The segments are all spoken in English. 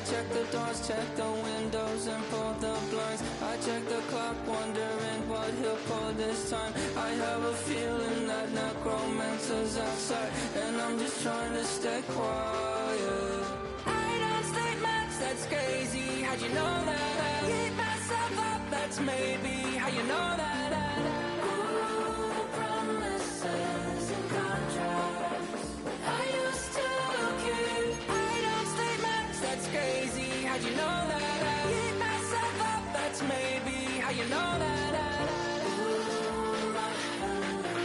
check the doors, check the windows, and pull the blinds. I check the clock, wondering what he'll pull this time. I have a feeling that necromancer's outside, and I'm just trying to stay quiet. I don't sleep much, that's crazy. How'd you know that? I keep myself up, that's maybe how you know that. Ooh, promises and contracts. I used to keep. I don't sleep much, that's crazy. How'd you know that? I keep myself up, that's maybe how you know that. Ooh, my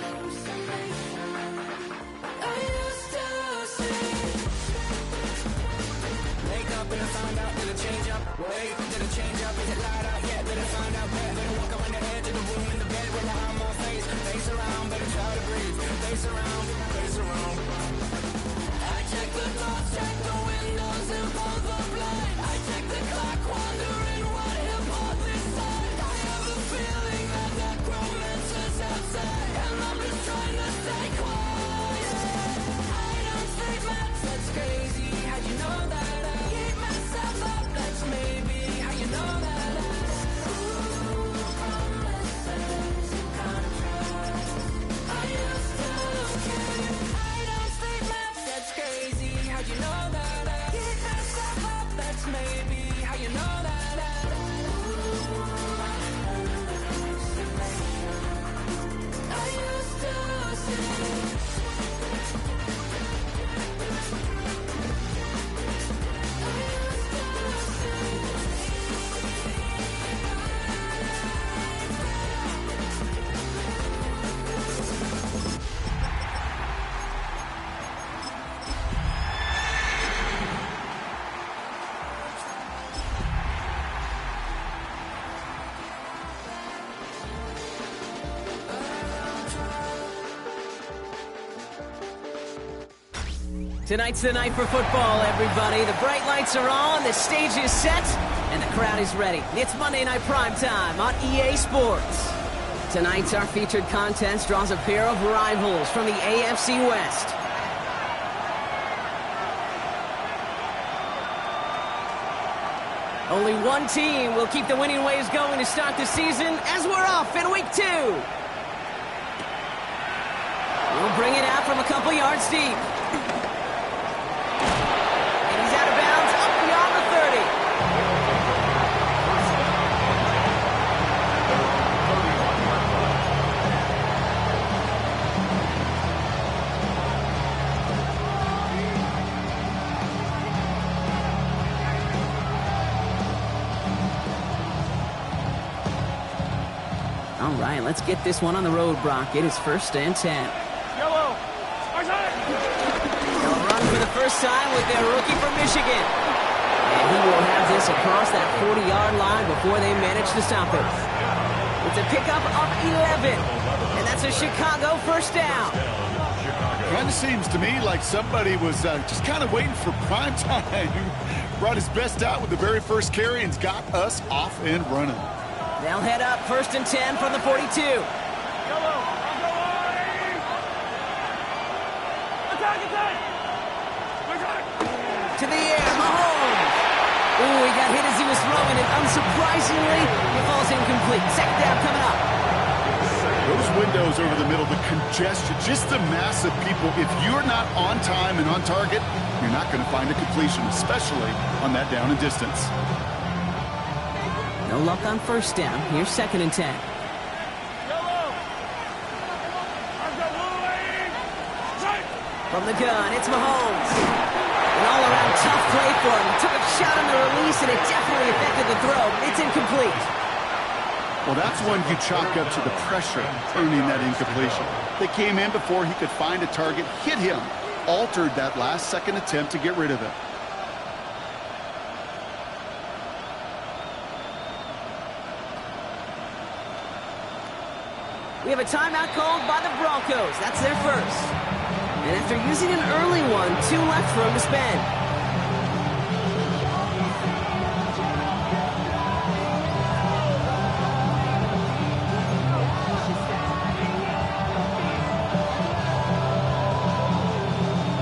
hallucination. I used to see. Wake up and I found out, did it change up? Wait, did it change up? Is it light out? Yeah, did it find out? Better walk around the edge of the room in the bed with my arm on face. Face around, better try to breathe. Face around, face around. I check the doors, check the windows, and pull the blind. I check the clock, wondering what he'll pull this time. I have a feeling that necromancer's outside, and I'm just trying to stay quiet. I don't sleep much, that's crazy. How'd you know that? I keep myself up, that's maybe how you know that. Ooh, promises and contracts. I used to keep. I don't sleep much, that's crazy. How'd you know that? I keep myself up, that's maybe how you know that. Ooh, my hallucination. I used to see. Tonight's the night for football, everybody. The bright lights are on, the stage is set, and the crowd is ready. It's Monday Night Primetime on EA Sports. Tonight's our featured contest draws a pair of rivals from the AFC West. Only one team will keep the winning waves going to start the season as we're off in week 2. We'll bring it out from a couple yards deep. All right, let's get this one on the road, Brock. It is 1st and 10. Yellow! They'll run for the first time with their rookie from Michigan. And he will have this across that 40-yard line before they manage to stop him. It's a pickup of 11. And that's a Chicago first down. Kind of seems to me like somebody was just kind of waiting for prime time. Brought his best out with the very first carry and's got us off and running. They'll head up 1st and 10 from the 42. Yellow! Attack! To the air, Mahomes. Ooh, he got hit as he was throwing, and unsurprisingly, he falls incomplete. Second down coming up. Those windows over the middle, the congestion, just the mass of people. If you're not on time and on target, you're not going to find a completion, especially on that down and distance. No luck on first down. Here's 2nd and 10. From the gun, it's Mahomes. An all-around tough play for him. He took a shot on the release, and it definitely affected the throw. It's incomplete. Well, that's one you chalk up to the pressure earning that incompletion. They came in before he could find a target, hit him, altered that last-second attempt to get rid of it. We have a timeout called by the Broncos. That's their first. And after using an early one, 2 left for him to spend.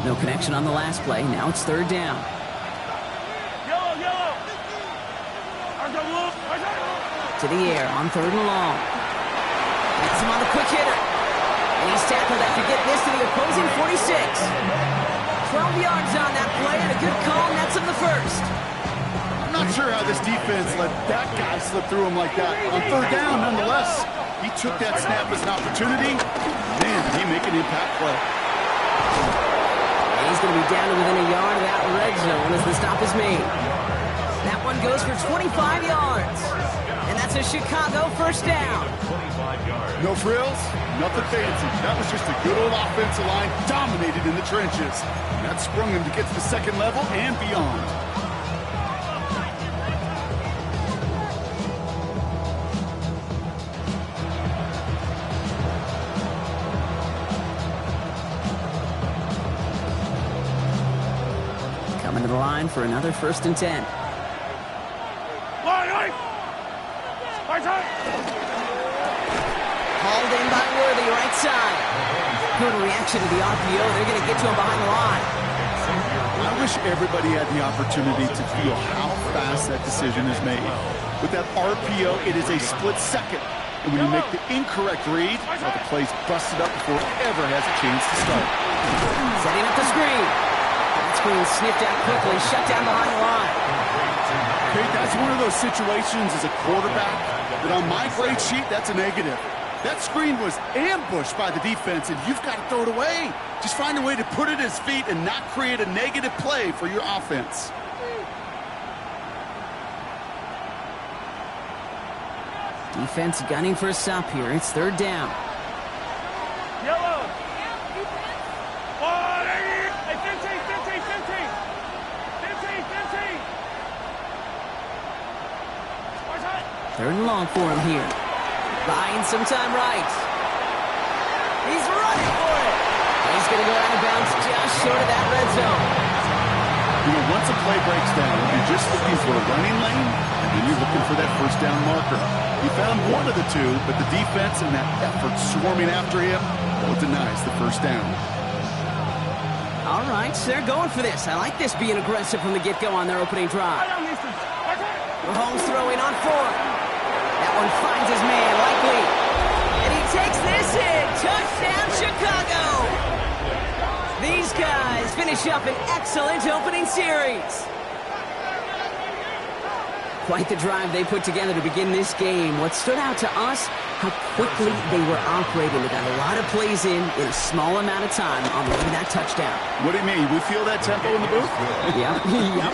No connection on the last play. Now it's 3rd down. Yellow! to the air on 3rd and long. Gets him on the quick hitter. And he's tackled after getting this to the opposing 46. 12 yards on that play and a good call nets him the first. I'm not sure how this defense let that guy slip through him like that. On 3rd down, nonetheless, he took that snap as an opportunity. Man, did he make an impact play. He's going to be down to within a yard of that red zone as the stop is made. That one goes for 25 yards. And that's a Chicago first down. No frills, nothing fancy. That was just a good old offensive line dominated in the trenches. And that sprung him to get to the second level and beyond. Coming to the line for another 1st and 10. Hauled in by Worthy, right side. Good reaction to the RPO. They're going to get to him behind the line. I wish everybody had the opportunity to feel how fast that decision is made. With that RPO, it is a split second. And when you make the incorrect read, well, the play's busted up before it ever has a chance to start. Setting up the screen. That screen sniffed out quickly, shut down behind the line. Okay, that's one of those situations as a quarterback that on my grade sheet, that's a negative. That screen was ambushed by the defense, and you've got to throw it away. Just find a way to put it at his feet and not create a negative play for your offense. Defense gunning for a stop here. It's 3rd down. Yellow. 3rd and long for him here. Buying some time right. He's running for it. He's going to go out of bounds just short of that red zone. You know, once a play breaks down, you're just looking for a running lane, and then you're looking for that 1st down marker. He found one of the two, but the defense and that effort swarming after him, well, denies the 1st down. All right, so they're going for this. I like this being aggressive from the get-go on their opening drive. Mahomes throwing on 4th. That one finds his man, likely. And he takes this in. Touchdown, Chicago. These guys finish up an excellent opening series. Quite the drive they put together to begin this game. What stood out to us, how quickly they were operating. They got a lot of plays in a small amount of time on the way to that touchdown. What do you mean? We feel that tempo in the booth? Yep,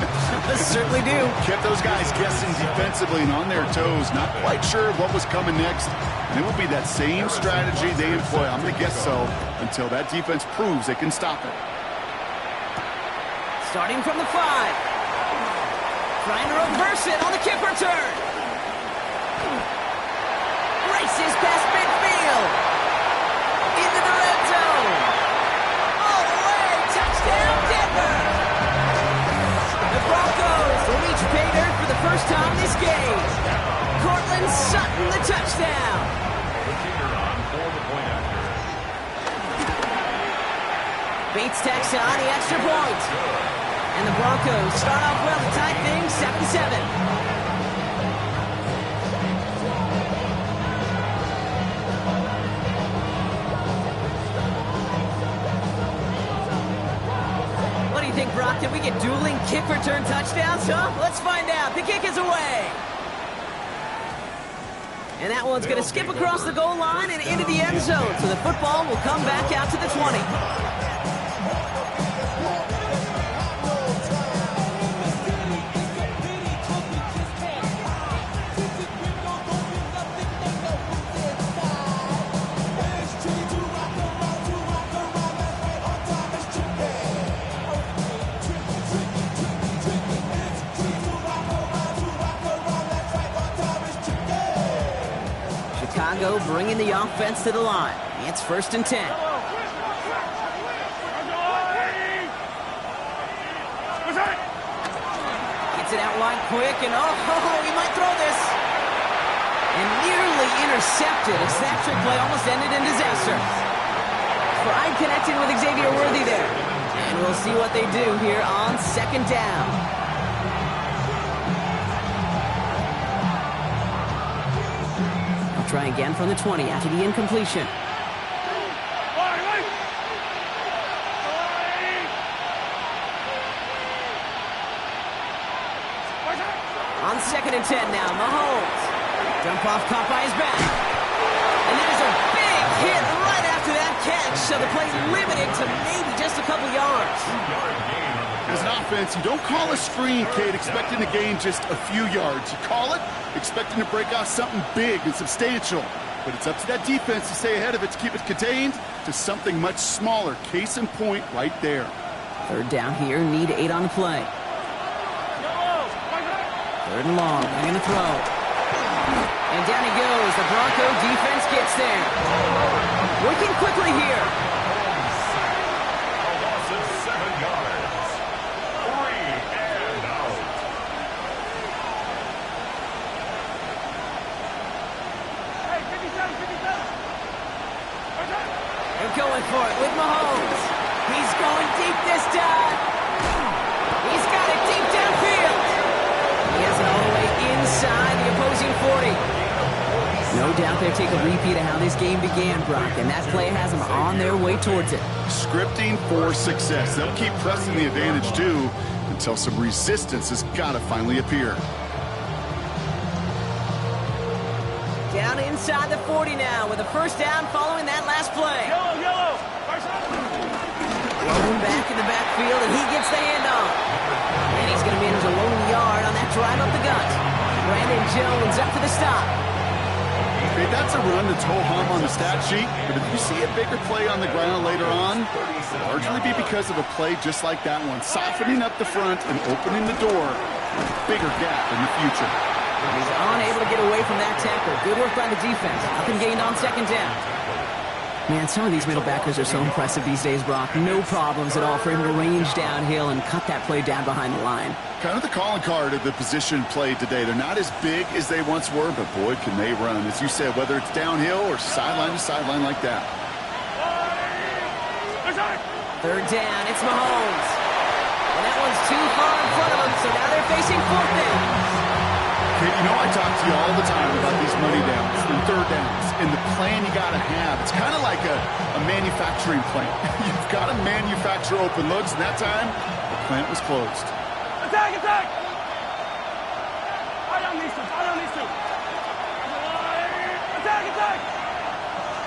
certainly do. Kept those guys guessing defensively and on their toes, not quite sure what was coming next. And it will be that same strategy they employ, I'm going to guess so, until that defense proves they can stop it. Starting from the 5. Trying to reverse it on the kick return. Races past midfield. Into the red zone. All the way. Touchdown, Denver. The Broncos reach pay dirt for the first time this game. Cortland Sutton, the touchdown. Bates tacks on the extra point. And the Broncos start off well to tie things 7-7. What do you think, Brock? Did we get dueling kick return touchdowns, huh? Let's find out. The kick is away. And that one's going to skip across the goal line and into the end zone. So the football will come back out to the 20. Chicago bringing the offense to the line. It's 1st and 10. Gets it out wide quick, and he might throw this. And nearly intercepted as that trick play almost ended in disaster. Pride connecting with Xavier Worthy there. And we'll see what they do here on 2nd down. try again from the 20 after the incompletion. On 2nd and 10 now, Mahomes. Dump off caught by his back. And there's a big hit right after that catch, so the play limited to maybe just a couple yards. As an offense, you don't call a screen, Kate, expecting to gain just a few yards. You call it expecting to break off something big and substantial. But it's up to that defense to stay ahead of it, to keep it contained to something much smaller. Case in point right there. 3rd down here, need 8 on the play. 3rd and long, going to throw. And down he goes. The Bronco defense gets there. Working quickly here. A loss of 7 yards. 3 and out. Hey, 57, 57. They're going for it with Mahomes. He's going deep this time. He's got it deep downfield. He has it all the way inside the opposing 40. No doubt they'll take a repeat of how this game began, Brock, and that play has them on their way towards it. Scripting for success. They'll keep pressing the advantage, too, until some resistance has got to finally appear. Down inside the 40 now with a 1st down following that last play. Yellow. Thrown back in the backfield, and he gets the handoff. And he's going to manage a lone yard on that drive up the gut. Brandon Jones up for the stop. Okay, that's a run that's ho-hum on the stat sheet, but if you see a bigger play on the ground later on, it'll largely be because of a play just like that one, softening up the front and opening the door for a bigger gap in the future. He's unable to get away from that tackle. Good work by the defense. Up and gained on 2nd down. Man, some of these middle backers are so impressive these days, Brock. No problems at all for him to range downhill and cut that play down behind the line. Kind of the calling card of the position played today. They're not as big as they once were, but boy, can they run. As you said, whether it's downhill or sideline to sideline like that. 3rd down, it's Mahomes. And that one's too far in front of him, so now they're facing 4th down. Okay, you know I talk to you all the time about these money downs and 3rd downs and the plan you got to have. It's kind of like a manufacturing plant. You've got to manufacture open looks, and that time, the plant was closed. Attack! I don't need to.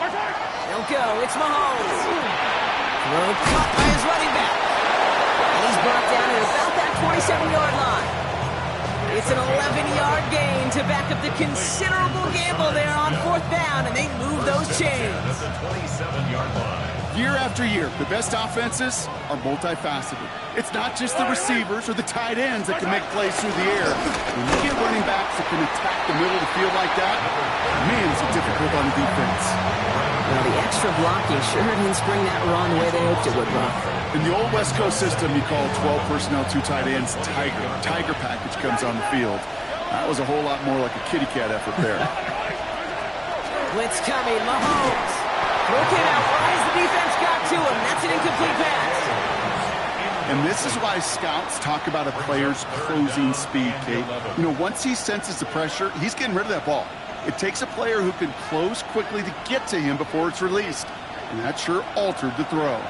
Attack! They'll go, it's Mahomes. Throw caught by his running back. And he's brought down at about that 27-yard line. It's an 11-yard gain to back up the considerable gamble there on 4th down, and they move those chains. At the 27-yard line. Year after year, the best offenses are multifaceted. It's not just the receivers or the tight ends that can make plays through the air. When you get running backs that can attack the middle of the field like that, man, is it difficult on the defense. Well, the extra blocking sure didn't spring that run the way they hoped it would, Brock. In the old West Coast system, you call 12 personnel, 2 tight ends, Tiger. Tiger package comes on the field. That was a whole lot more like a kitty cat effort there. Blitz coming, Mahomes. Throw came out right as the defense got to him. That's an incomplete pass. And this is why scouts talk about a player's closing speed, Kate. You know, once he senses the pressure, he's getting rid of that ball. It takes a player who can close quickly to get to him before it's released. And that sure altered the throw.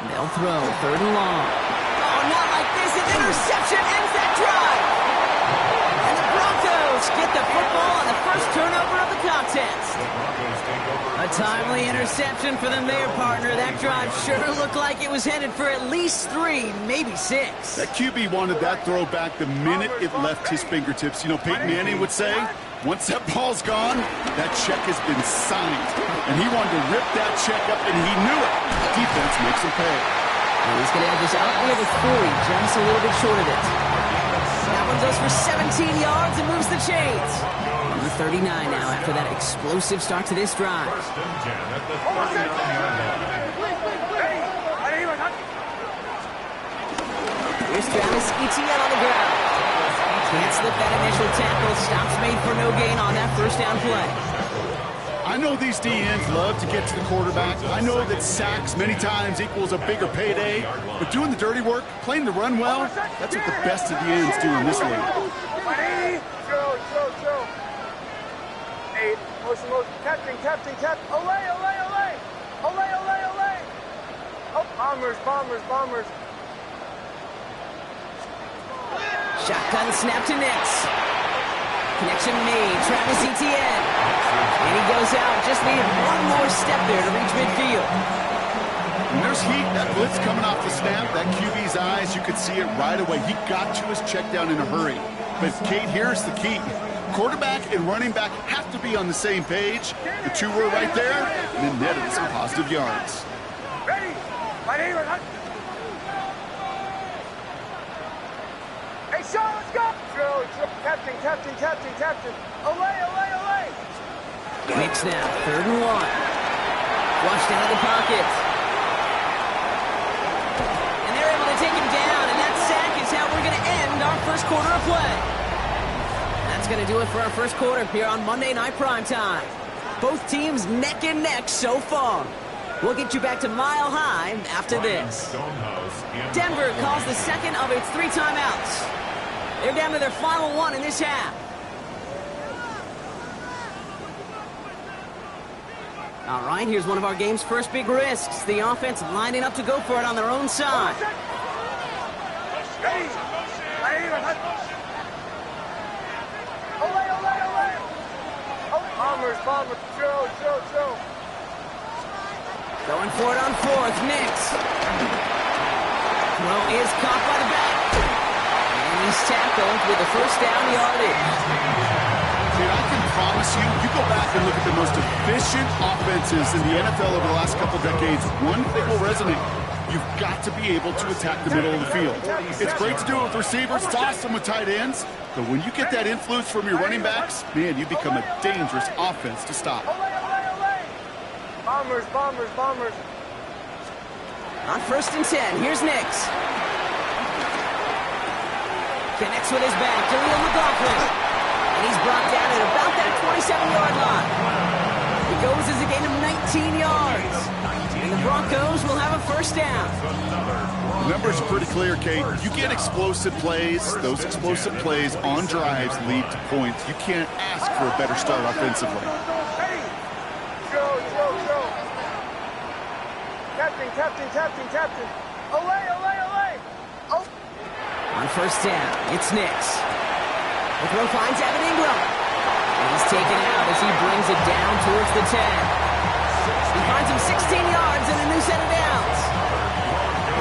They'll throw, 3rd and long. Oh, not like this. An interception ends that drive. And the Broncos get the football on the first turnover of the contest. A timely interception for them there, partner. That drive sure looked like it was headed for at least 3, maybe 6. That QB wanted that throw back the minute it left his fingertips. You know, Peyton Manning would say, once that ball's gone, that check has been signed. And he wanted to rip that check up, and he knew it. The defense makes him pay. And he's going to have this out near the 40, just a little bit short of it. That one goes for 17 yards and moves the chains. Number 39 now after that explosive start to this drive. Here's Travis Etienne on the ground. Can't slip that initial tackle. Stops made for no gain on that 1st down play. I I know these DNs love to get to the quarterback. I know that sacks many times equals a bigger payday. But doing the dirty work, playing the run well, that's what the best of the ends do in this league. Ready? Chill. 8. Motion. Captain. Olay. Oh, bombers. Shotgun snap to Nix. Connection made. Travis Etienne. And he goes out. Just needed one more step there to reach midfield. When there's heat, that blitz coming off the snap, that QB's eyes, you could see it right away. He got to his check down in a hurry. But Kate, here's the key. Quarterback and running back have to be on the same page. The two were right there, and then netted some positive yards. Ready? Hey, Sean, let's go! Drill. Captain. Olay. Nix now. 3rd and 1. Flushed out of the pocket. And they're able to take him down, and that sack is how we're going to end our first quarter of play. That's going to do it for our first quarter here on Monday Night Primetime. Both teams neck and neck so far. We'll get you back to Mile High after this. Denver calls the second of its 3 timeouts. They're down to their final 1 in this half. All right, here's one of our game's first big risks. The offense lining up to go for it on their own side. Ready? Olay. Oh, bombers. Chill. Going for it on 4th, Nix. Throw is caught by the back. And he's tackled with the first down yardage. Dude, I can promise you, you go back and look at the most efficient offenses in the NFL over the last couple decades, one thing will resonate. You've got to be able to attack the middle of the field. It's great to do it with receivers, toss them with tight ends, but when you get that influence from your running backs, man, you become a dangerous offense to stop. Bombers. On 1st and 10, here's Nix. Connects with his back to Leo McLaughlin. And he's brought down at about that 27-yard line. He goes as a gain of 19 yards. And the Broncos will have a first down. The numbers are pretty clear, Kate. You get explosive plays. Those explosive plays on drives lead to points. You can't ask for a better start offensively. Captain. Olay. Oh. On 1st down, it's Nix. The throw finds Evan Ingram. And he's taken out as he brings it down towards the 10. He finds him 16 yards and a new set of downs.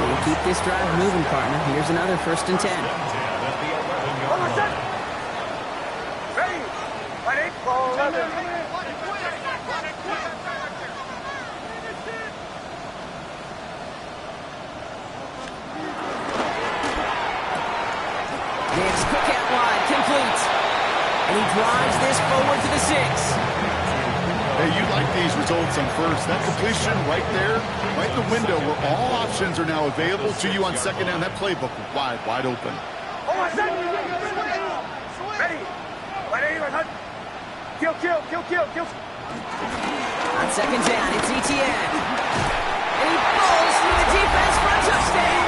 We'll keep this drive moving, partner. Here's another 1st and 10. Ready? Ball 11. Nix, quick out wide, complete. And he drives this forward to the 6. Hey, you like these results on 1st. That completion right there, right in the window where all options are now available to you on 2nd down. That playbook wide open. Ready? Kill. On 2nd down, it's Etienne. And he falls through the defense for a touchdown.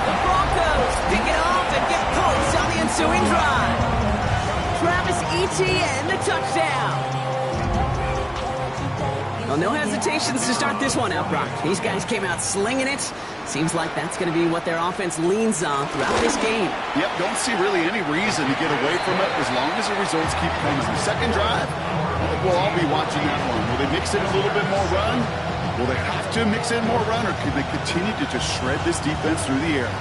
The Broncos pick it off and get points on the ensuing drive. Travis Etienne, the touchdown. Well, no hesitations to start this one out, Brock. These guys came out slinging it. Seems like that's going to be what their offense leans on throughout this game. Yep, don't see really any reason to get away from it as long as the results keep coming. The 2nd drive, we'll all be watching that one. Will they mix in a little bit more run? Will they have to mix in more run, or can they continue to just shred this defense through the air?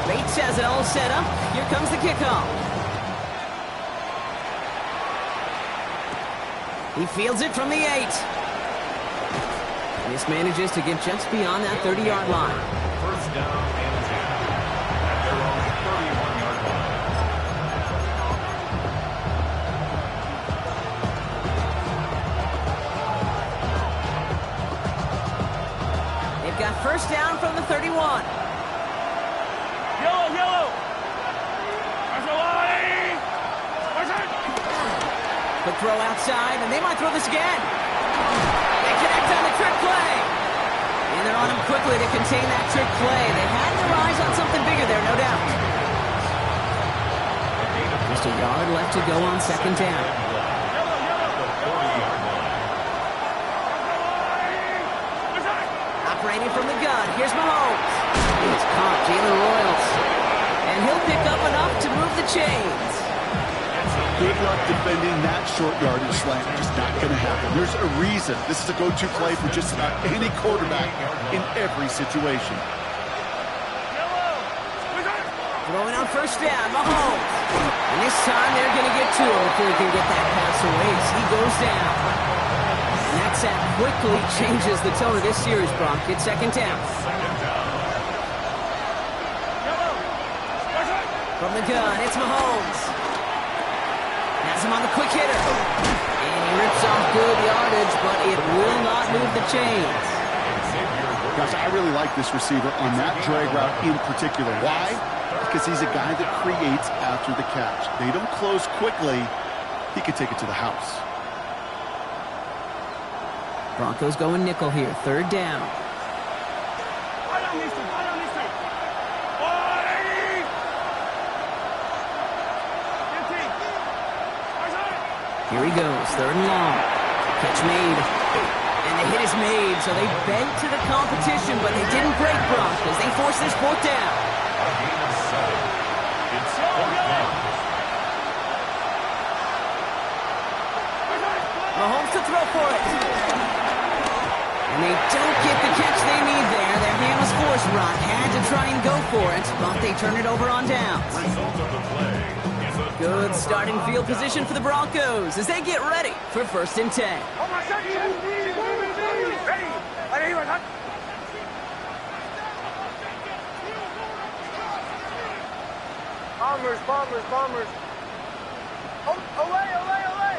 Bates has it all set up. Here comes the kickoff. He fields it from the 8. This manages to get just beyond that 30-yard line. 1st down and 10 at their own 31-yard line. They've got 1st down from the 31. Yellow. There's a line. Quick throw outside, and they might throw this again. They connect on the trick play. And they're on him quickly to contain that trick play. They had their eyes on something bigger there, no doubt. Just a yard left to go on second down. Operating from the gun, here's Mahomes. He's caught Jalen Royals. And he'll pick up enough to move the chains. Good luck defending that short yardage slant. Just not going to happen. There's a reason this is a go-to play for just about any quarterback in every situation. Throwing on first down, Mahomes. And this time they're going to get to him before he can get that pass away as he goes down. And that sack quickly changes the tone of this series, Brock. It's second down. From the gun, it's Mahomes. Has him on the quick hitter. And he rips off good yardage, but it will not move the chains. Gosh, I really like this receiver on that drag route in particular. Why? Because he's a guy that creates after the catch. They don't close quickly. He could take it to the house. Broncos going nickel here, third down. Here he goes, third and long. Catch made. And the hit is made, so they bent to the competition, but they didn't break Brock as they force this fourth down. Mahomes to throw for it. And they don't get the catch they need there. Their hand was forced. Brock had to try and go for it, but they turn it over on downs. Good starting field position for the Broncos as they get ready for first and 10. Bombers, bombers, bombers. Away, away, away.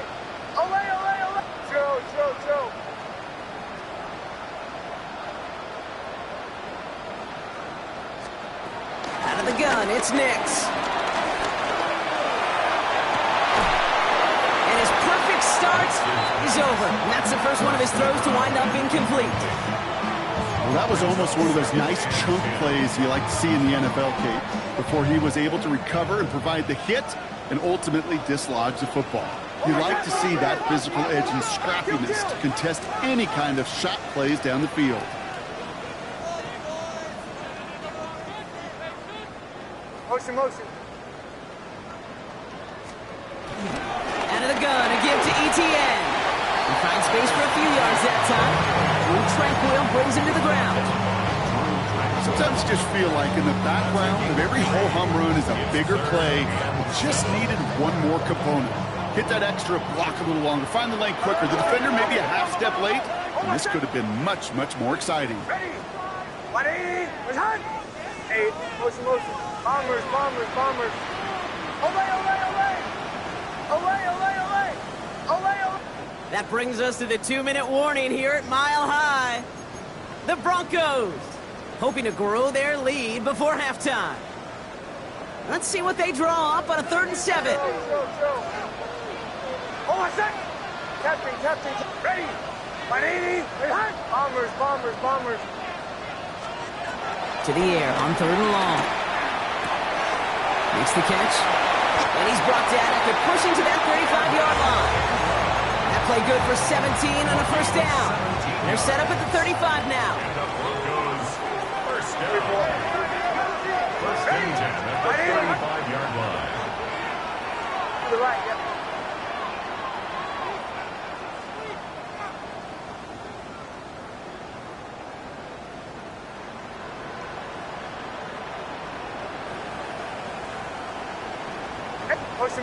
Away, away, away. Joe. Out of the gun, it's Nix. Starts is over. And that's the first one of his throws to wind up incomplete. Well, that was almost one of those nice chunk plays you like to see in the NFL, Kate, before he was able to recover and provide the hit and ultimately dislodge the football. You like to see that physical edge and scrappiness to contest any kind of shot plays down the field. Motion. Out of the gun, a give to ETN. He finds space for a few yards that time. Blue Tranquil brings him to the ground. Sometimes you just feel like in the background of every ho-hum run is a bigger play. It just needed one more component. Hit that extra block a little longer. Find the lane quicker. The defender maybe a half step late. And this could have been much, much more exciting. Ready. 180. Return. 8. Motion. Bombers. Away. That brings us to the 2-minute warning here at Mile High. The Broncos hoping to grow their lead before halftime. Let's see what they draw up on a 3rd and 7. Oh, a sec. Captain. Ready. 180. Return. Bombers. To the air on 3rd and long. Makes the catch. And he's brought down after pushing to that 35-yard line. That play good for 17 on a first down. They're set up at the 35 now. First and 10 at the 35-yard line. To the right, yep.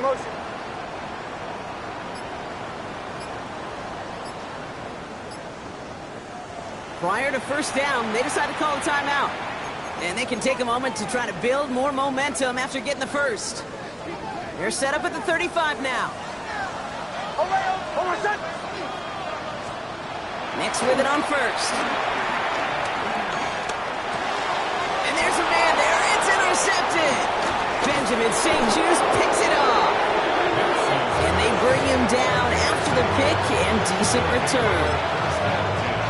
Motion. Prior to first down, they decide to call a timeout. And they can take a moment to try to build more momentum after getting the first. They're set up at the 35 now. Next with it on first. And there's a man there. It's intercepted. Benjamin St. Juice picks it up. And they bring him down another pick and decent return.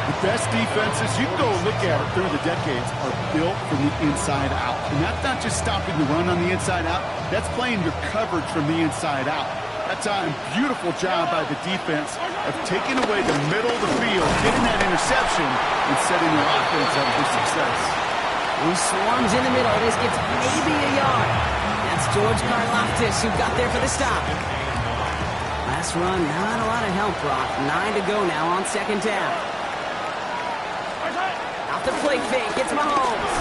The best defenses, you can go look at it through the decades, are built from the inside out. And that's not just stopping the run on the inside out. That's playing your coverage from the inside out. That time, beautiful job by the defense of taking away the middle of the field, getting that interception, and setting their offense up for success. He swarms in the middle. This gets maybe a yard. That's George Karlaftis who got there for the stop. Last run, not a lot of help, Brock. 9 to go now on second down. Out the play fake, it's Mahomes.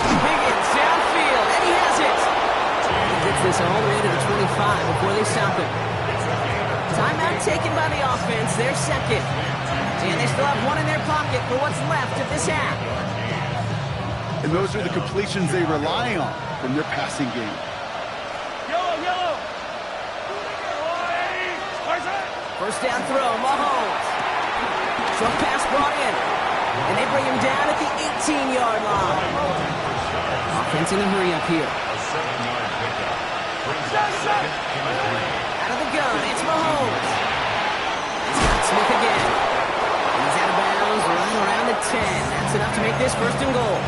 Higgins downfield, and he has it. He gets this all the way to the 25 before they stop him. Timeout taken by the offense, their second. And they still have one in their pocket for what's left of this half. And those are the completions they rely on from their passing game. Yellow. First down throw, Mahomes. Short pass brought in. And they bring him down at the 18-yard line. Offense in a hurry up here. Out of the gun, it's Mahomes. It's got Smith again. And he's out of bounds right around the 10. That's enough to make this first and goal.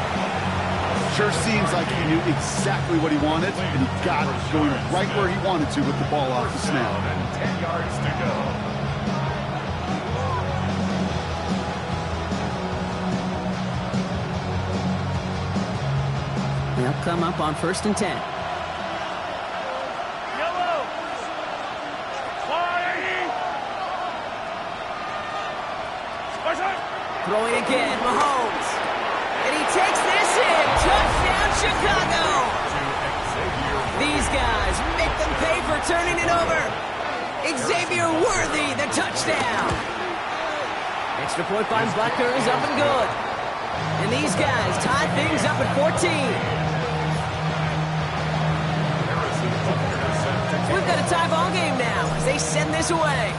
Sure seems like he knew exactly what he wanted, and he got it, going right where he wanted to with the ball off the snap. 10 yards to go. They'll come up on first and 10. Yellow. Throwing again, Mahomes. And he takes this in. Touchdown, Chicago. These guys make them pay for turning it over. Xavier Worthy, the touchdown. Extra point by Butker is up and good. And these guys tie things up at 14. We've got a tie ball game now as they send this away.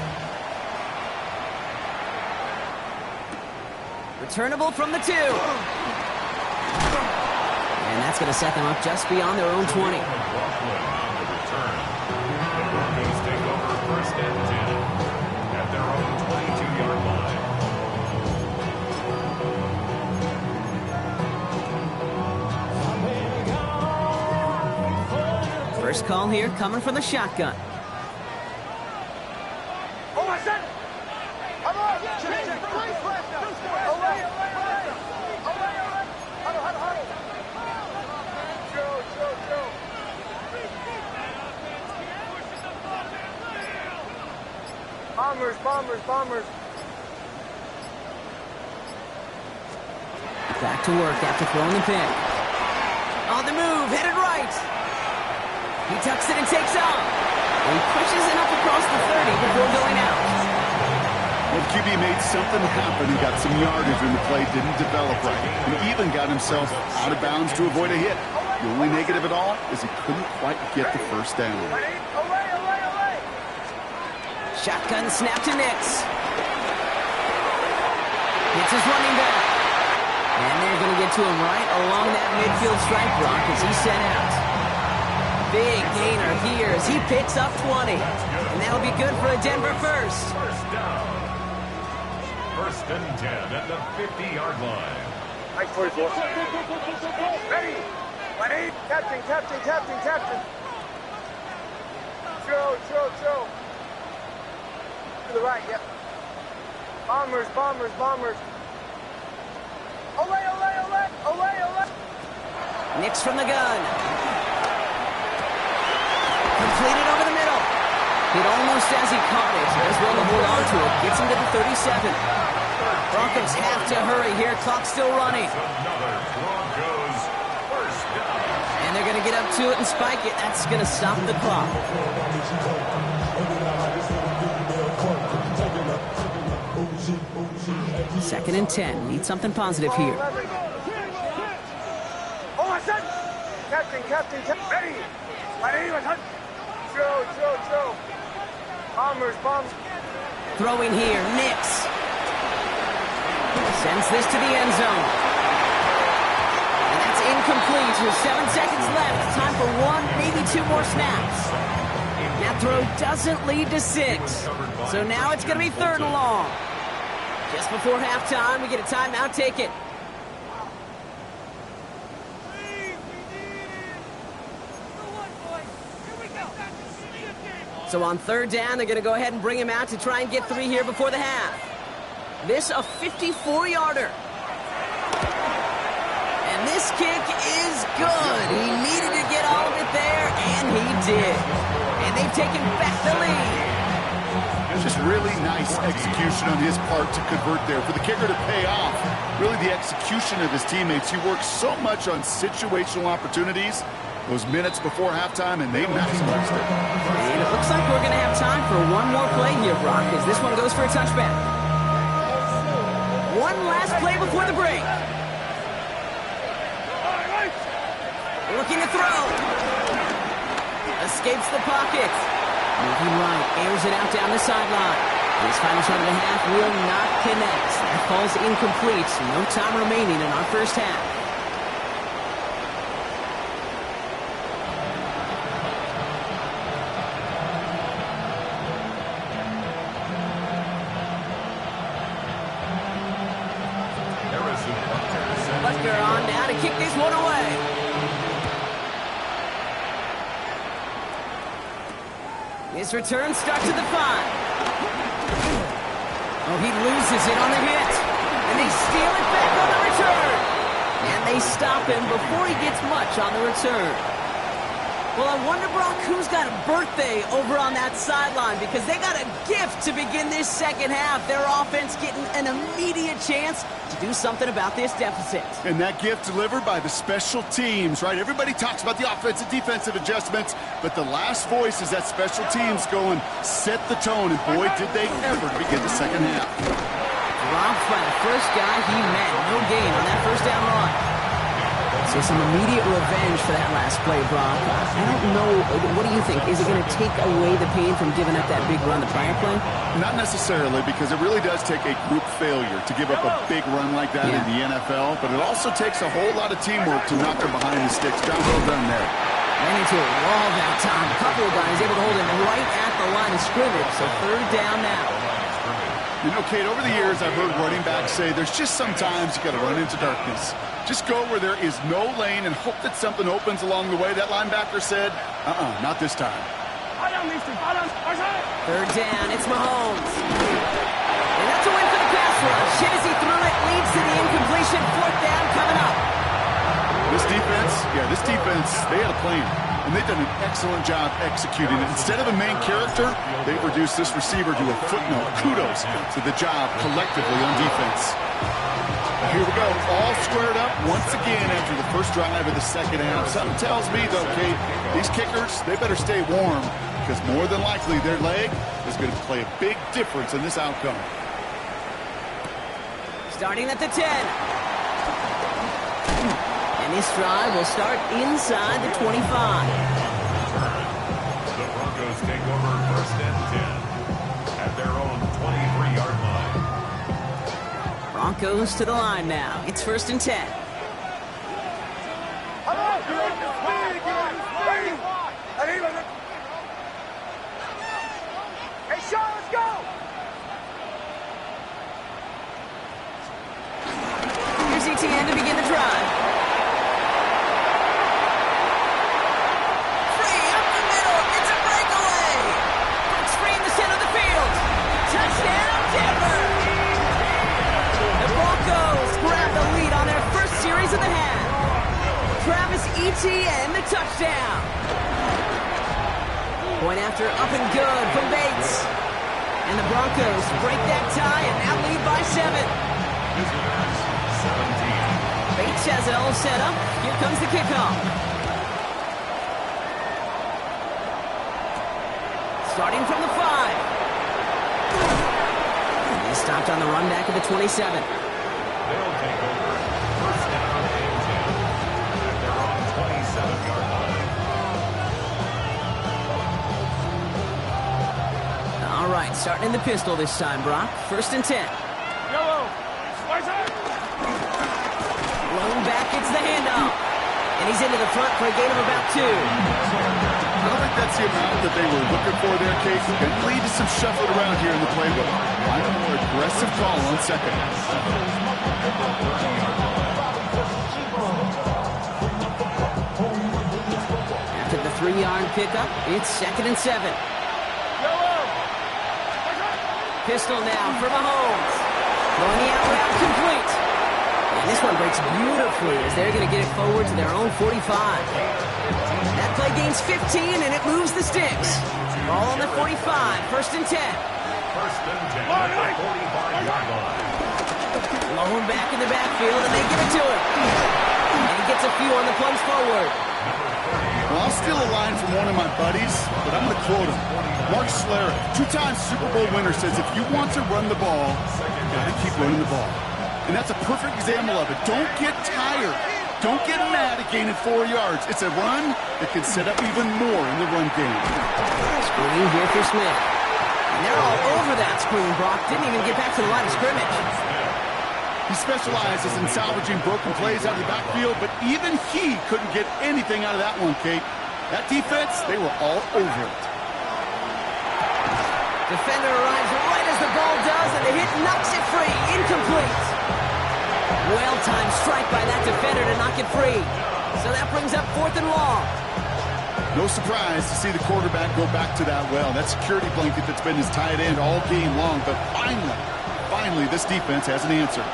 Returnable from the 2. And that's going to set them up just beyond their own 20. The Broncos take over first and 10 at their own 22-yard line. First call here coming from the shotgun. Oh, I said it. Come on. Away. Huddle. Joe. Bombers. Back to work after throwing the pick. On the move, headed right. He tucks it and takes off. And he pushes it up across the 30 before going out. Well, QB made something happen. He got some yardage when the play didn't develop right. He even got himself out of bounds to avoid a hit. The only negative at all is he couldn't quite get the first down. Away. Shotgun snap to Nix. It's his running back. And they're going to get to him right along that midfield stripe block as he's sent out. Big gainer here as he picks up 20. And that'll be good for a Denver first. First down. First and 10 at the 50-yard line. Nice 44. Ready. Captain. Joe. To the right, yep. Bombers. Away. Nix from the gun. Completed over the middle. Hit almost as he caught it. As well to hold on to it. Gets him to the 37. Broncos have to hurry here. Clock still running. Another Broncos first down. And they're going to get up to it and spike it. That's going to stop the clock. Second and 10. Need something positive here. Oh, I said. Captain. Ready. Joe. Bombers. Throwing here. Nix. Sends this to the end zone. And that's incomplete. With 7 seconds left. Time for one, maybe two more snaps. that throw doesn't lead to 6. So now it's going to be 3rd and long. Just before halftime, we get a timeout. Take it. So on 3rd down, they're going to go ahead and bring him out to try and get 3 here before the half. This a 54-yarder. And this kick is good. He needed to get all of it there, and he did. And they've taken back the lead. Just really nice execution on his part to convert there. For the kicker to pay off, really the execution of his teammates. He works so much on situational opportunities those minutes before halftime, and they maximized it. And it looks like we're going to have time for one more play here, Brock, as this one goes for a touchback. One last play before the break. Looking to throw. Escapes the pocket. Moving right, airs it out down the sideline. His final shot of the half will not connect. That falls incomplete. No time remaining in our first half. Butker on now to kick this one away. His return starts at the 5. Oh, he loses it on the hit. And they steal it back on the return. And they stop him before he gets much on the return. Well, I wonder, Brock, who's got a birthday over on that sideline, because they got a gift to begin this second half. Their offense getting an immediate chance to do something about this deficit. And that gift delivered by the special teams, right? Everybody talks about the offensive defensive adjustments, but the last voice is that special teams going, set the tone, and boy, did they ever to begin the second half. Dropped by the first guy he met. No gain on that first down run. So some immediate revenge for that last play, Brock. I don't know. What do you think? Is it going to take away the pain from giving up that big run the prior play? Not necessarily, because it really does take a group failure to give up a big run like that in the NFL, but it also takes a whole lot of teamwork to knock them behind the sticks. Job well done there. Ran into a wall that time. A couple of guys able to hold him right at the line of scrimmage, so 3rd down now. You know, Kate, over the years, I've heard running backs say there's just sometimes you got to run into darkness. Just go where there is no lane and hope that something opens along the way. That linebacker said, not this time. 3rd down, it's Mahomes. And that's a win for the pass rush. Shazy threw it, leads to the incompletion. 4th down coming up. This defense, they had a plan. And they've done an excellent job executing it. Instead of a main character, they've reduced this receiver to a footnote. Kudos to the job collectively on defense. Here we go, all squared up once again after the first drive of the second half. Something tells me, though, Kate, these kickers, they better stay warm, because more than likely their leg is going to play a big difference in this outcome. Starting at the 10. And this drive will start inside the 25. The Broncos take over 1st and 10 at their own 23-yard line. Broncos to the line now. It's 1st and 10. Hey, Sean, let's go! Here's ETN to begin the drive. Free up the middle. It's a breakaway. Breaks free in the center of the field. Touchdown, Denver. The Broncos grab the lead on their first series of the half. Travis Etienne, the touchdown. Point after up and good from Bates. And the Broncos break that tie and now lead by 7. Bates has it all set up. Here comes the kickoff. Starting from the 5. He stopped on the run back of the 27. They'll take over 1st down and 10 at their own 27-yard line. All right, starting in the pistol this time, Brock. 1st and 10. Yellow. Blown back, it's the handoff. And he's into the front for a gain of about 2. I don't think that's the amount that they were looking for there, Case. Going to lead to some shuffling around here in the playbook. Find a more aggressive call on second. After the 3-yard pickup, it's 2nd and 7. Pistol now for Mahomes. Going the out route complete. And this one breaks beautifully as they're going to get it forward to their own 45. That play gains 15, and it moves the sticks. Ball on the 45, 1st and 10. First and 10 at the 45-yard line. Lone back in the backfield, and they give it to him. And he gets a few on the plunge forward. Well, I'll steal a line from one of my buddies, but I'm going to quote him. Mark Schlereth, 2-time Super Bowl winner, says if you want to run the ball, you got to keep running the ball. And that's a perfect example of it. Don't get tired. Don't get mad at gaining 4 yards. It's a run that can set up even more in the run game. Screen here for Smith. And they're all over that screen. Brock didn't even get back to the line of scrimmage. He specializes in salvaging broken plays out of the backfield, but even he couldn't get anything out of that one, Kate. That defense, they were all over it. Defender arrives right as the ball does, and the hit knocks it free. Incomplete. Well-timed strike by that defender to knock it free. So that brings up 4th and long. No surprise to see the quarterback go back to that well. That security blanket that's been his tight end all game long, but finally, this defense has an answer.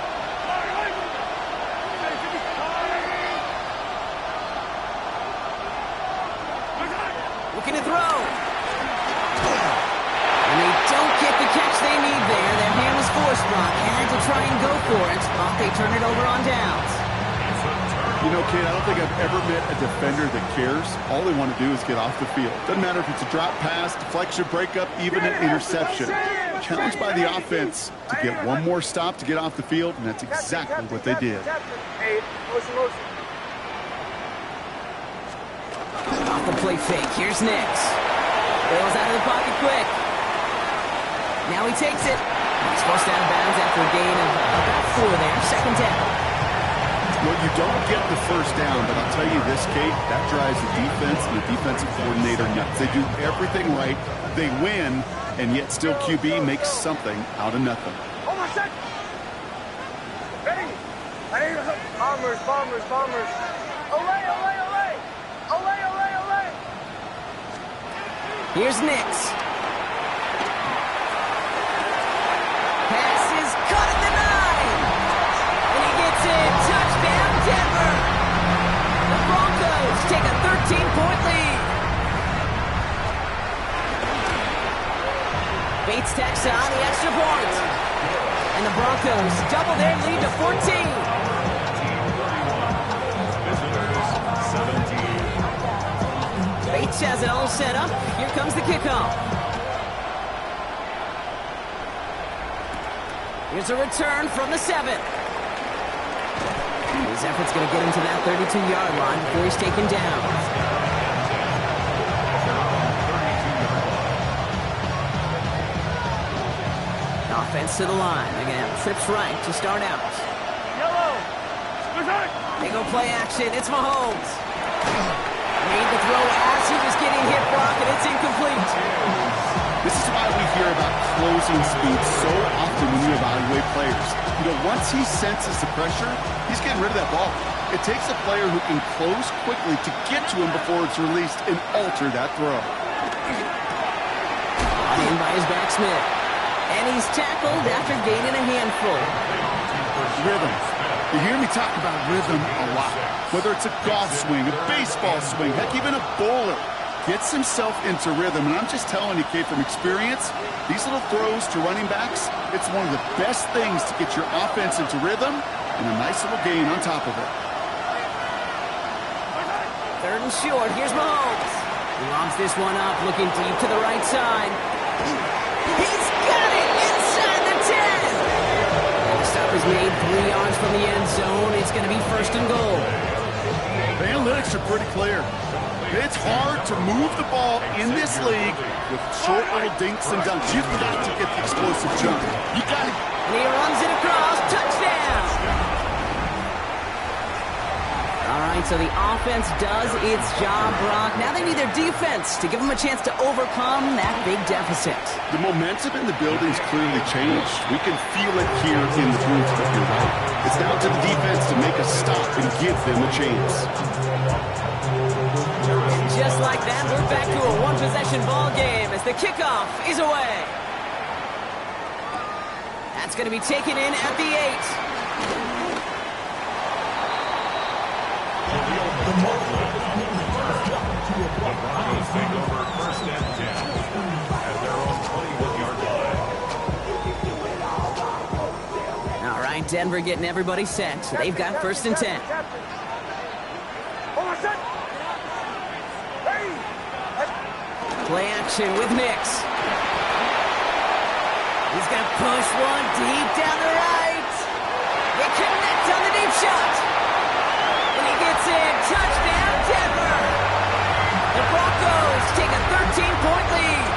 Looking to throw. And they don't get the catch they need there. Their hand was forced, Brock. Had to try and go for it. Thought they turned it over on downs. You know, Kate, I don't think I've ever met a defender that cares. All they want to do is get off the field. Doesn't matter if it's a drop pass, deflection, breakup, even an interception. Challenged by the offense to get one more stop to get off the field, and that's exactly what they did. Off the play fake. Here's Nix. Bails out of the pocket quick. Now he takes it. He's forced out of bounds after a gain of about 4 there. 2nd down. Well, you don't get the first down, but I'll tell you this, Kate, that drives the defense and the defensive coordinator nuts. They do everything right. They win, and yet still QB makes something out of nothing. Hold on a sec. Ready? Bombers. Olay. Here's Nix. Pass is caught at the 9. And he gets it. Touchdown, Denver. The Broncos take a 13-point lead. Bates tacks on the extra point. And the Broncos double their lead to 14. Visitors, 17. Bates has it all set up. Here comes the kickoff. Here's a return from the 7. His effort's going to get him to that 32-yard line before he's taken down. Offense to the line. They're going to have trips right to start out. They go play action. It's Mahomes. Made the throw as he was getting hit, Brock, and it's incomplete. This is why we hear about closing speed so often when you evaluate players. You know, once he senses the pressure, he's getting rid of that ball. It takes a player who can close quickly to get to him before it's released and alter that throw. In by his back, Smith. And he's tackled after gaining a handful. Rhythm. You hear me talk about rhythm a lot. Whether it's a golf swing, a baseball swing, heck, even a bowler gets himself into rhythm. And I'm just telling you, Kate, from experience, these little throws to running backs, it's one of the best things to get your offense into rhythm and a nice little gain on top of it. 3rd and short. Here's Mahomes. He lobs this one up, looking deep to the right side. He's got it inside the 10. The stop is made 3 yards from the end zone. It's going to be 1st and goal. The analytics are pretty clear. It's hard to move the ball in this league with short little dinks and dunks. You've got to get the explosive jump. You got it. And he runs it across. Touchdown. All right, so the offense does its job, Brock. Now they need their defense to give them a chance to overcome that big deficit. The momentum in the building's clearly changed. We can feel it here in the booth, but you're right. It's down to the defense to make a stop and give them a chance. And just like that, we're back to a one-possession ball game as the kickoff is away. That's going to be taken in at the 8. The Broncos take over first and 10 at their own 21-yard line. All right, Denver getting everybody set. They've got first and 10. Play action with Nix. He's going to push one deep down the right. They connect on the deep shot. And he gets in. Touchdown, Denver. The Broncos take a 13-point lead.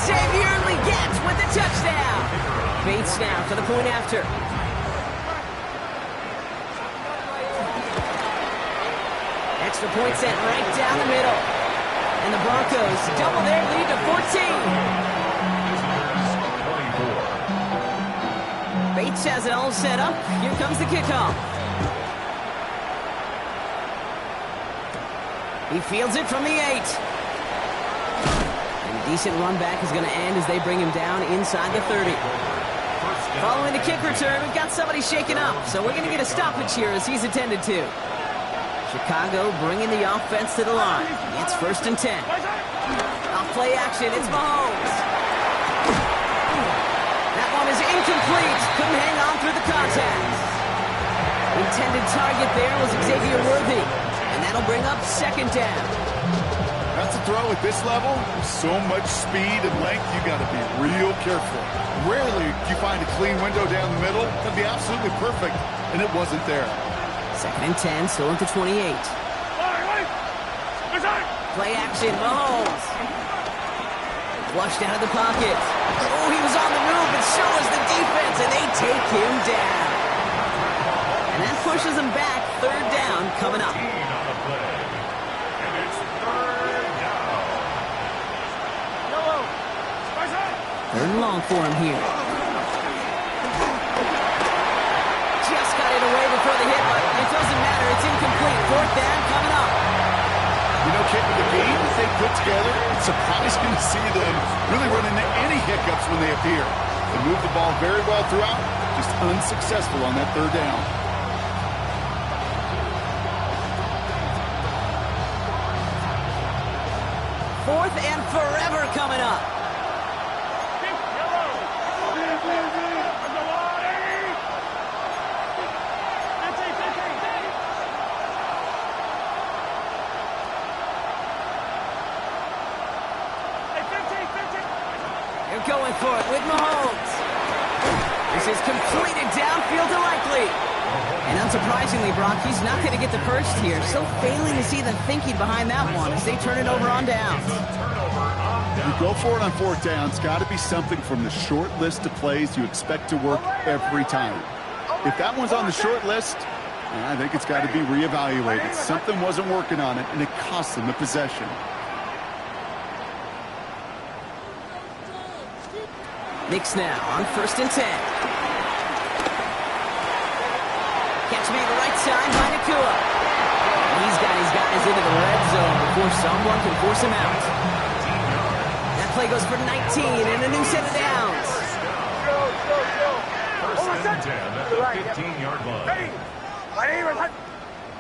Xavier Legette with the touchdown. Bates now for the point after. Extra point sent right down the middle. And the Broncos double their lead to 14. Bates has it all set up. Here comes the kickoff. He fields it from the 8. And a decent run back is going to end as they bring him down inside the 30. Following the kick return, we've got somebody shaken up. So we're going to get a stoppage here as he's attended to. Chicago bringing the offense to the line. It's first and 10. Off play action, it's Mahomes. That one is incomplete. Couldn't hang on through the contact. Intended target there was Xavier Worthy. And that'll bring up second down. That's a throw at this level. So much speed and length, you got to be real careful. Rarely do you find a clean window down the middle. That'd be absolutely perfect, and it wasn't there. Second and 10, still at the 28. Play action, Mahomes. Flushed out of the pocket. Oh, he was on the move, but so was the defense, and they take him down. And that pushes him back. Third down coming up. Third and long for him here. Just got it away before the hit, but it doesn't matter. It's incomplete. Fourth down coming up. You know, Kit, with the game that they put together, it's surprising to see them really run into any hiccups when they appear. They move the ball very well throughout, just unsuccessful on that third down. Fourth and forever coming up. They're going for it with Mahomes. This is completed downfield to Likely. And unsurprisingly, Brock, he's not going to get the first here. Still failing to see the thinking behind that one as they turn it over on downs. You go for it on fourth down. It's got to be something from the short list of plays you expect to work every time. If that one's on the short list, I think it's got to be reevaluated. Something wasn't working on it, and it cost them the possession. Nix now on first and 10. Catch me to the right side by Nakua. He's got his guys into the red zone before someone can force him out. That play goes for 19 and a new set of downs. First and 10 at the 15-yard line. My name is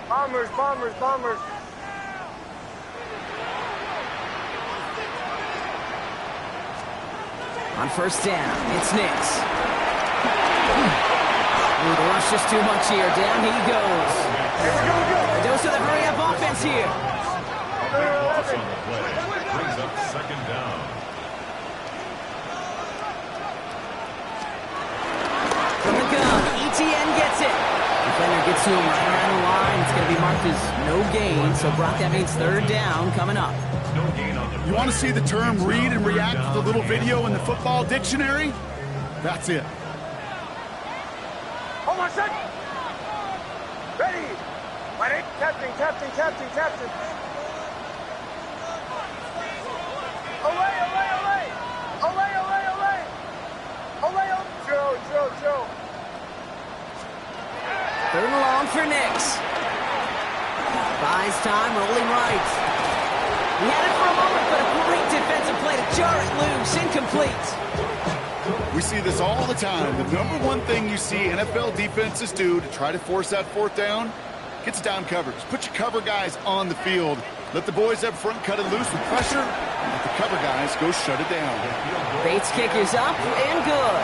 Bombers, Bombers, Bombers. On first down, it's Nix. Ooh, the rush just too much here. Down he goes. A dose of the hurry-up offense here. Loss on the play. Brings up second down. From the gun, ETN gets it. Defender gets to him right around the line. It's going to be marked as no gain. So, Brock, that means third down coming up. No gain on the You want to see the term read and react with the little video in the football dictionary? That's it. Hold on, set. Ready. My Captain, captain, captain, captain. Olay, olay, olay. Olay, olay, olay. Olay, olay. Joe. Third and long for Nix. Buys time, rolling right. He had it for a moment, but a great defensive play to jar it loose. Incomplete. We see this all the time. The number one thing you see NFL defenses do to try to force that fourth down, gets down coverage. Put your cover guys on the field. Let the boys up front cut it loose with pressure. And let the cover guys go shut it down. Bates kick is up and good.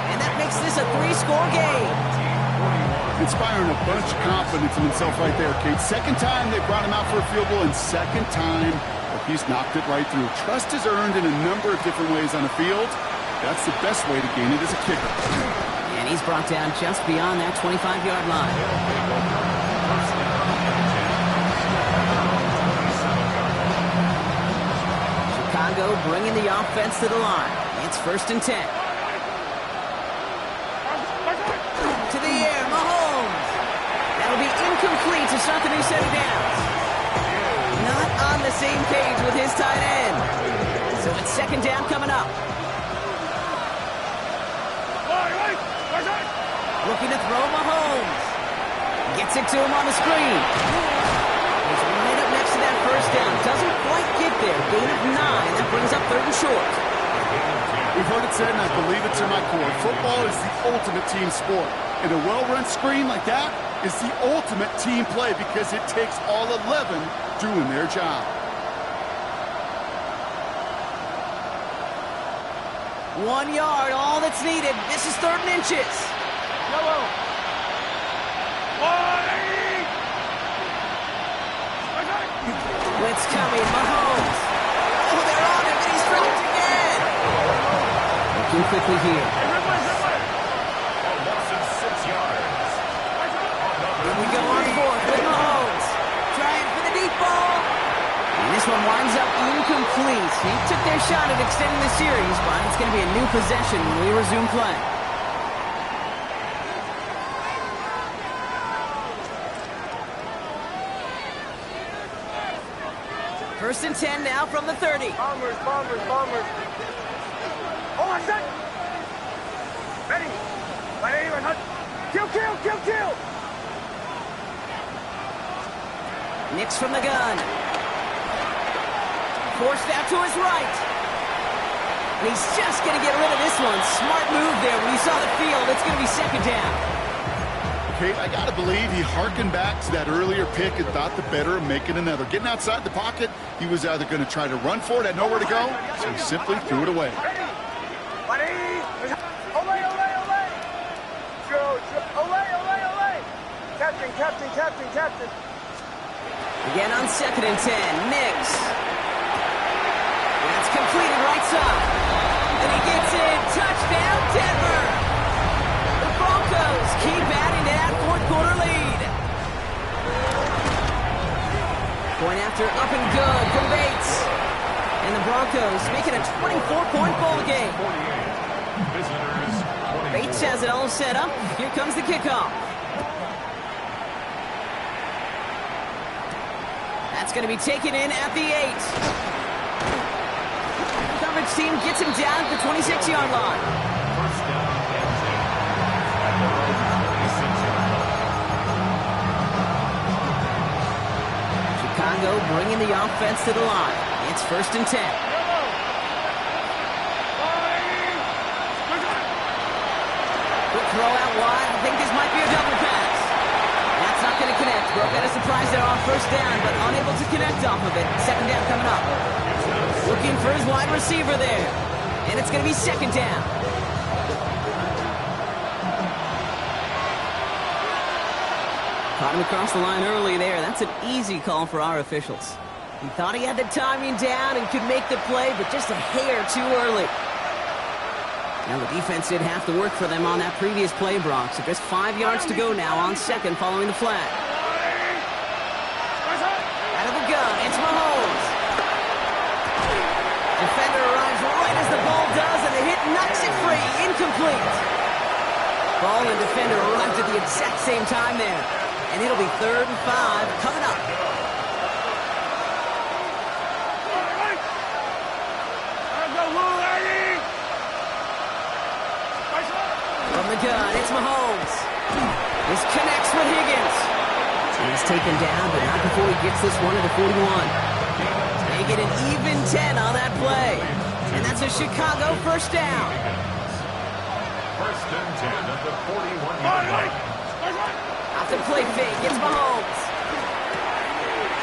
And that makes this a 3-score game. Inspiring a bunch of confidence in himself right there, Kate. Second time they brought him out for a field goal, and second time he's knocked it right through. Trust is earned in a number of different ways on the field. That's the best way to gain it as a kicker. And he's brought down just beyond that 25-yard line. Chicago bringing the offense to the line. It's 1st and 10. To the air, Mahomes. That'll be incomplete to start the new set of downs. Not on the same page with his tight end. So it's 2nd down coming up. Looking to throw Mahomes. Gets it to him on the screen. He's right up next to that 1st down. Doesn't quite get there. Gain of 9. That brings up 3rd and short. We've heard it said, and I believe it to my core, football is the ultimate team sport. And a well-run screen like that is the ultimate team play because it takes all 11 doing their job. One yard, all that's needed. This is 3rd and inches. Blitz coming, Mahomes. Oh, they're on him, and he's dropped again. Looking quickly here. Here we go on 4th with Mahomes. Trying for the deep ball. And this one winds up incomplete. He took their shot at extending the series, but it's going to be a new possession when we resume play. First and 10 now from the 30. Bombers. Oh, my son. Ready. Kill. Nix from the gun. Forced out to his right. And he's just going to get rid of this one. Smart move there when he saw the field. It's going to be 2nd down. Kate, I got to believe he hearkened back to that earlier pick and thought the better of making another. Getting outside the pocket, he was either going to try to run for it, had nowhere to go, so he simply threw it away. Olay. Captain. Again on 2nd and 10. Nix. That's completed right side. And he gets it. Touchdown, Denver. The Broncos keep adding to that 4th-quarter lead. Point after up and good from Bates. And the Broncos make it a 24-point ball game. Bates has it all set up. Here comes the kickoff. That's going to be taken in at the 8. Coverage team gets him down at the 26-yard line. Chicago bringing the offense to the line. It's 1st and 10. Quick throw out wide. I think this might be a double pass. That's not going to connect. Broke out a surprise there on 1st down, but unable to connect off of it. 2nd down coming up. Looking for his wide receiver there. And it's going to be 2nd down. Caught him across the line early there. That's an easy call for our officials. He thought he had the timing down and could make the play, but just a hair too early. Now the defense did have to work for them on that previous play, Brock. So just 5 yards to go now on 2nd following the flag. Out of the gun, it's Mahomes. Defender arrives right as the ball does, and the hit knocks it free. Incomplete. Ball and defender arrived at the exact same time there. And it'll be 3rd and 5 coming up. From the gun, it's Mahomes. This connects with Higgins. He's taken down, but not before he gets this one to the 41. They get an even 10 on that play. And that's a Chicago first down. First and 10 at the 41-yard line. Off the play fake, it's Mahomes.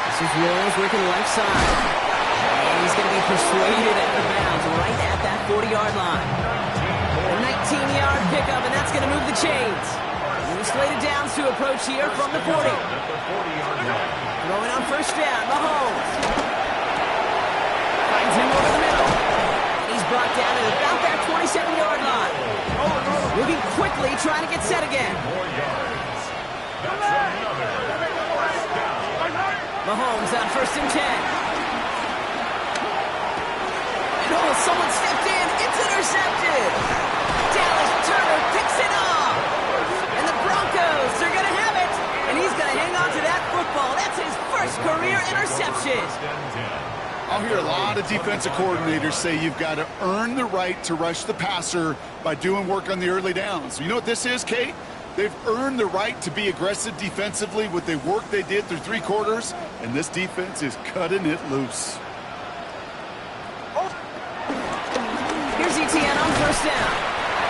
This is Williams working the left side. And he's going to be persuaded out of bounds right at that 40-yard line. A 19-yard pickup, and that's going to move the chains. New slated downs to approach here from the 40. Throwing on first down, Mahomes. Finds him over the middle. And he's brought down at about that 27-yard line. Moving quickly, trying to get set again. Mahomes on first and 10. And someone stepped in. It's intercepted. Dallas Turner picks it off. And the Broncos are going to have it. And he's going to hang on to that football. That's his first career interception. I'll hear a lot of defensive coordinators say you've got to earn the right to rush the passer by doing work on the early downs. You know what this is, Kate? They've earned the right to be aggressive defensively with the work they did through 3 quarters, and this defense is cutting it loose. Here's ETN on first down.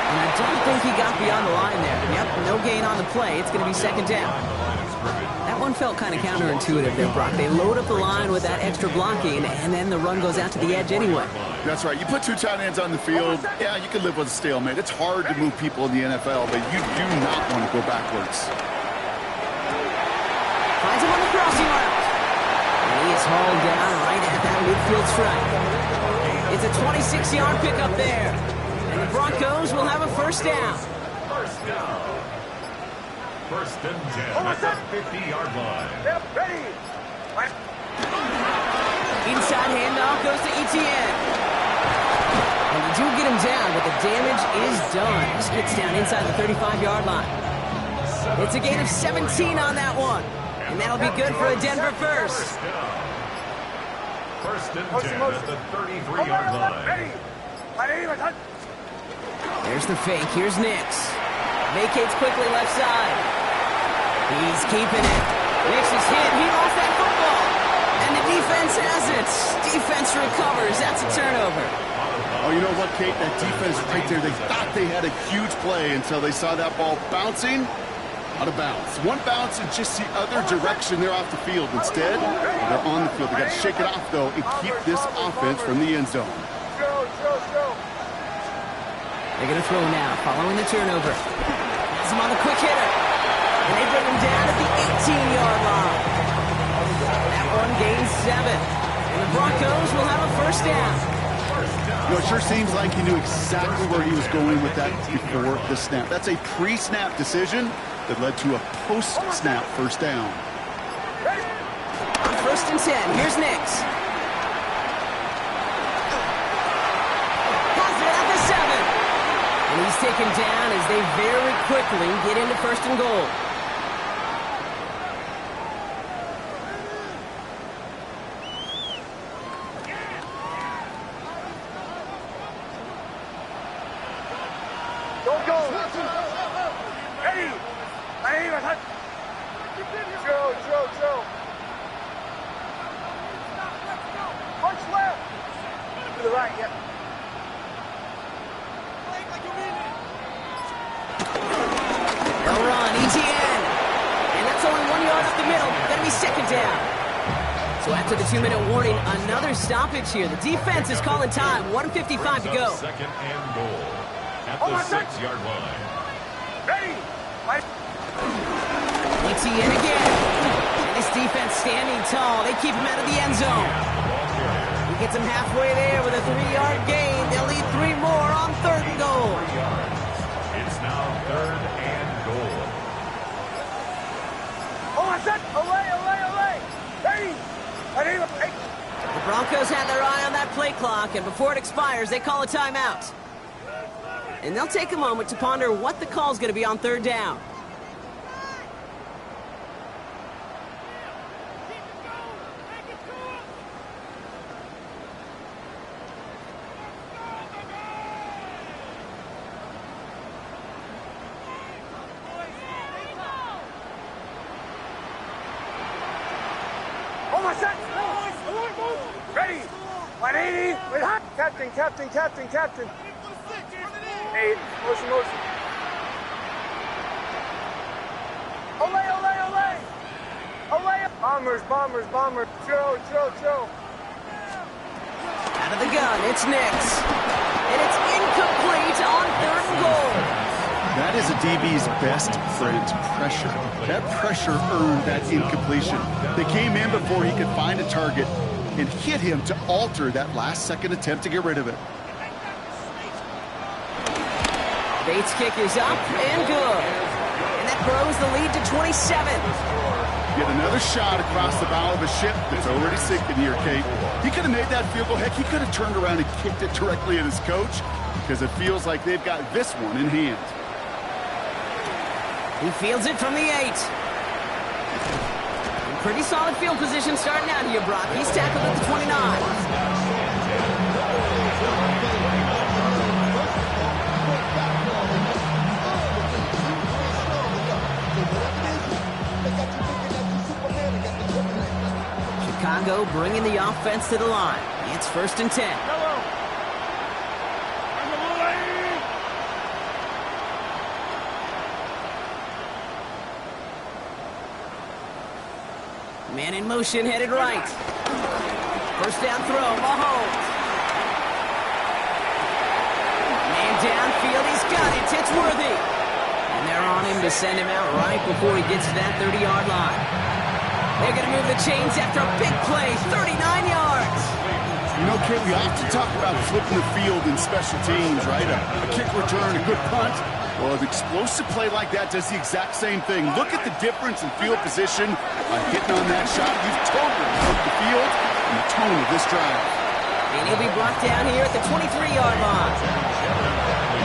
And I don't think he got beyond the line there. Yep, no gain on the play. It's going to be second down. That one felt kind of counterintuitive there, Brock. They load up the line with that extra blocking, and then the run goes out to the edge anyway. That's right. You put 2 tight ends on the field, yeah, you can live with a stalemate. It's hard to move people in the NFL, but you do not want to go backwards. Finds him on the crossing route. And he is hauled down right at that midfield strike. It's a 26-yard pickup there. And the Broncos will have a first down. First down. First and 10 at the 50-yard line. Inside handoff goes to ETN. And they do get him down, but the damage is done. He gets down inside the 35-yard line. It's a gain of 17 on that one. And that'll be good for a Denver first. First and 10 at the 33-yard line. There's the fake. Here's Nix. Vacates quickly left side. He's keeping it. Nix is hit. He lost that football. And the defense has it. Defense recovers. That's a turnover. Oh, you know what, Kate? That defense right there, they thought they had a huge play until they saw that ball bouncing out of bounds. One bounce and just the other direction. They're off the field. Instead, they're on the field. They got to shake it off, though, and keep this offense from the end zone. They're going to throw now, following the turnover. Has him on the quick hitter. And they bring him down at the 18-yard line. That one gains 7. And the Broncos will have a first down. You know, it sure seems like he knew exactly where he was going with that before the snap. That's a pre-snap decision that led to a post-snap first down. On first and 10, here's Nix. Has it at the 7. And he's taken down as they very quickly get into first and goal. Don't go. Hey, Joe. Punch left. To the right, yeah. They'll run, ETN. And that's only 1 yard up the middle. Gonna be second down. So after the 2-minute warning, another stoppage here. The defense is calling time. 1:55 to go. Second and goal at the 6-yard line. Ready. ETN again. And this defense standing tall. They keep him out of the end zone. He gets him halfway there with a 3-yard gain. They'll need 3 more on third and goal. It's now third and goal. Away. Ready. The Broncos had their eye on that play clock, and before it expires, they call a timeout. And they'll take a moment to ponder what the call is going to be on third down. set. Ready. 180. With hot. Captain. 8. Motion. Olay. Bombers. Joe. Out of the gun, it's Nix. And it's incomplete on 3rd and goal. That is a DB's best friend, pressure. That pressure earned that incompletion. They came in before he could find a target and hit him to alter that last-second attempt to get rid of it. Bates' kick is up and good. And that grows the lead to 27. Get another shot across the bow of a ship that's already sinking here, Kate. He could have made that field goal. Heck, he could have turned around and kicked it directly at his coach because it feels like they've got this one in hand. He fields it from the 8. Pretty solid field position starting out here, Brock. He's tackled at the 29. Chicago bringing the offense to the line. It's 1st and 10. Man in motion, headed right. 1st down throw, Mahomes. Man downfield, he's got it. It's Worthy. And they're on him to send him out right before he gets to that 30-yard line. They're going to move the chains after a big play, 39 yards. You know, Kate, we often talk about flipping the field in special teams, right? A kick return, a good punt. Well, an explosive play like that does the exact same thing. Look at the difference in field position by hitting on that shot. You've totally flipped the field and the tone of this drive. And he'll be brought down here at the 23-yard line.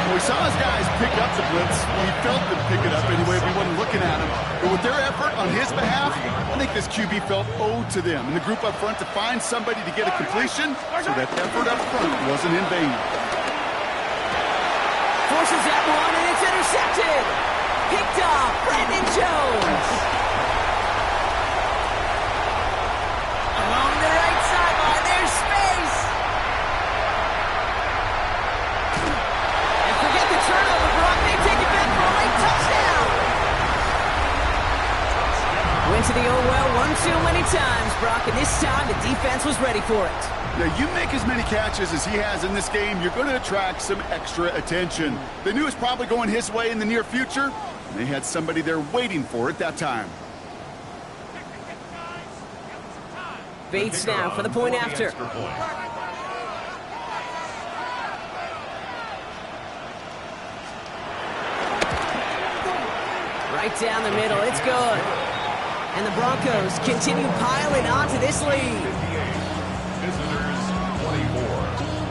Well, we saw his guys pick up the blitz. We felt them pick it up anyway if we wasn't looking at him. But with their effort on his behalf, I think this QB felt owed to them and the group up front to find somebody to get a completion so that effort up front wasn't in vain. Forces that one, and it's intercepted. Picked off, Brandon Jones. Along the right sideline, there's space. And forget the turnover, Brock. They take it back for a late touchdown. Went to the old well one too many times, Brock, and this time the defense was ready for it. Now, you make as many catches as he has in this game, you're going to attract some extra attention. They knew it was probably going his way in the near future, and they had somebody there waiting for it that time. Bates now for the point after. Right down the middle, it's good. And the Broncos continue piling onto this lead.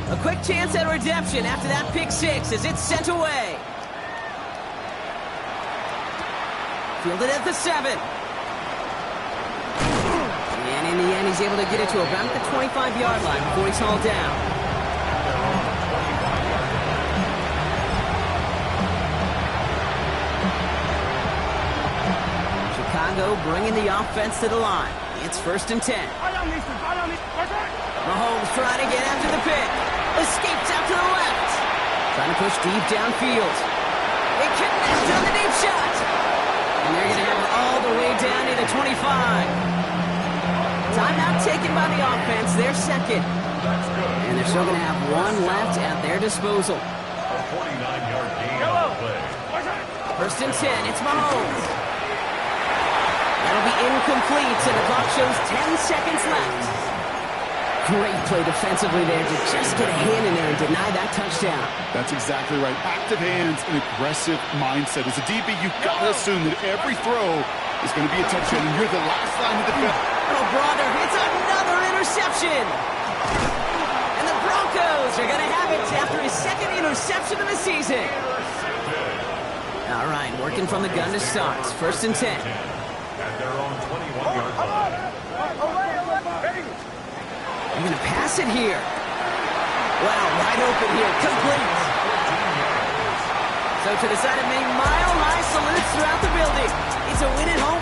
A quick chance at redemption after that pick 6 as it's sent away. Fielded at the 7. And in the end, he's able to get it to about the 25-yard line before he's hauled down. Chicago bringing the offense to the line. It's 1st and 10. Mahomes trying to get after the pick. Escapes out to the left. Trying to push deep downfield. They connect on the deep shot. And they're going to have it all the way down to the 25. Timeout taken by the offense. They're second. And they're still going to have one left at their disposal. A 49-yard gain on the play. 1st and 10. It's Mahomes. That'll be incomplete, and the clock shows 10 seconds left. Great play defensively there to just get a hand in there and deny that touchdown. That's exactly right. Active hands and aggressive mindset. As a DB, you've got to assume that every throw is going to be a touchdown, and you're the last line of defense. Oh, brother, it's another interception. And the Broncos are going to have it after his 2nd interception of the season. All right, working from the gun to start. 1st and 10. At their own 21-yard line. They're going to pass it here. Wow, wide open here. Complete. So to the side of Maine, mile-high salutes throughout the building. It's a win at home